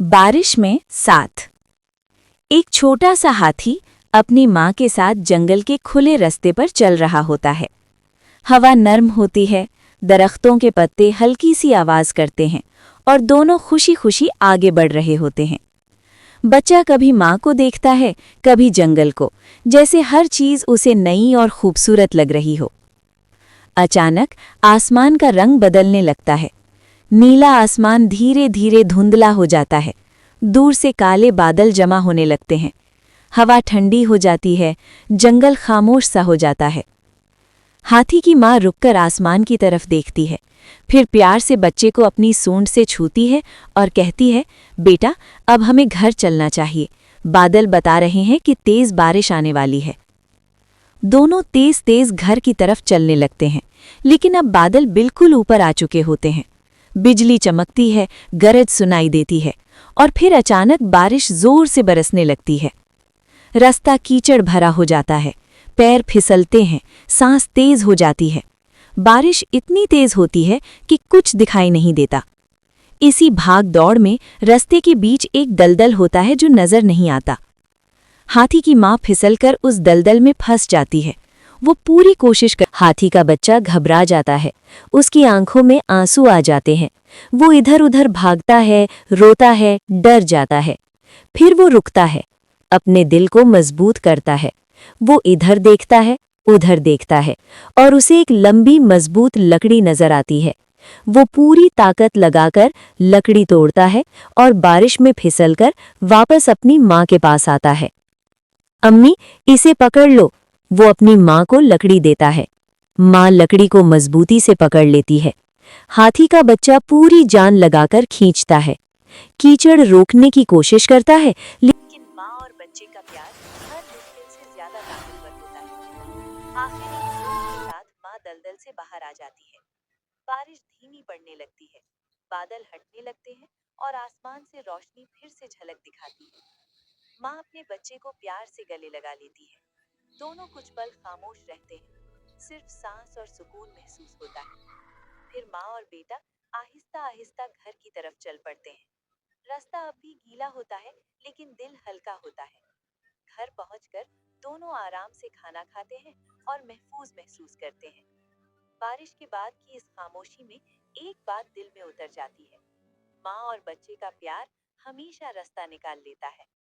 बारिश में साथ। एक छोटा सा हाथी अपनी माँ के साथ जंगल के खुले रास्ते पर चल रहा होता है। हवा नर्म होती है, दरख्तों के पत्ते हल्की सी आवाज करते हैं और दोनों खुशी खुशी आगे बढ़ रहे होते हैं। बच्चा कभी माँ को देखता है, कभी जंगल को, जैसे हर चीज उसे नई और खूबसूरत लग रही हो। अचानक आसमान का रंग बदलने लगता है। नीला आसमान धीरे धीरे धुंधला हो जाता है। दूर से काले बादल जमा होने लगते हैं। हवा ठंडी हो जाती है, जंगल खामोश सा हो जाता है। हाथी की माँ रुककर आसमान की तरफ देखती है, फिर प्यार से बच्चे को अपनी सूंड से छूती है और कहती है, बेटा, अब हमें घर चलना चाहिए। बादल बता रहे हैं कि तेज बारिश आने वाली है। दोनों तेज तेज घर की तरफ चलने लगते हैं, लेकिन अब बादल बिल्कुल ऊपर आ चुके होते हैं। बिजली चमकती है, गरज सुनाई देती है और फिर अचानक बारिश जोर से बरसने लगती है। रास्ता कीचड़ भरा हो जाता है, पैर फिसलते हैं, सांस तेज हो जाती है। बारिश इतनी तेज होती है कि कुछ दिखाई नहीं देता। इसी भाग दौड़ में रास्ते के बीच एक दलदल होता है जो नजर नहीं आता। हाथी की माँ फिसलकर उस दलदल में फंस जाती है। वो पूरी कोशिश कर हाथी का बच्चा घबरा जाता है, उसकी आंखों में आंसू आ जाते हैं। वो इधर उधर भागता है, रोता है, डर जाता है। फिर वो रुकता है, अपने दिल को मजबूत करता है। वो इधर देखता है, उधर देखता है और उसे एक लंबी मजबूत लकड़ी नजर आती है। वो पूरी ताकत लगाकर लकड़ी तोड़ता है और बारिश में फिसलकर वापस अपनी माँ के पास आता है। अम्मी, इसे पकड़ लो। वो अपनी माँ को लकड़ी देता है। माँ लकड़ी को मजबूती से पकड़ लेती है। हाथी का बच्चा पूरी जान लगाकर खींचता है। कीचड़ रोकने की कोशिश करता है, लेकिन माँ और बच्चे का प्यार हर मुश्किल से ज्यादा ताकतवर होता है। आखिर एक जोर के साथ माँ दलदल से बाहर आ जाती है। बारिश धीमी पड़ने लगती है, बादल हटने लगते हैं और आसमान से रोशनी फिर से झलक दिखाती है। माँ अपने बच्चे को प्यार से गले लगा लेती है। दोनों कुछ पल खामोश रहते हैं, सिर्फ सांस और सुकून महसूस होता है। फिर माँ और बेटा आहिस्ता आहिस्ता घर की तरफ चल पड़ते हैं। रास्ता अब भी गीला होता है, लेकिन दिल हल्का होता है। घर पहुंचकर दोनों आराम से खाना खाते हैं और महफूज महसूस करते हैं। बारिश के बाद की इस खामोशी में एक बात दिल में उतर जाती है, माँ और बच्चे का प्यार हमेशा रास्ता निकाल लेता है।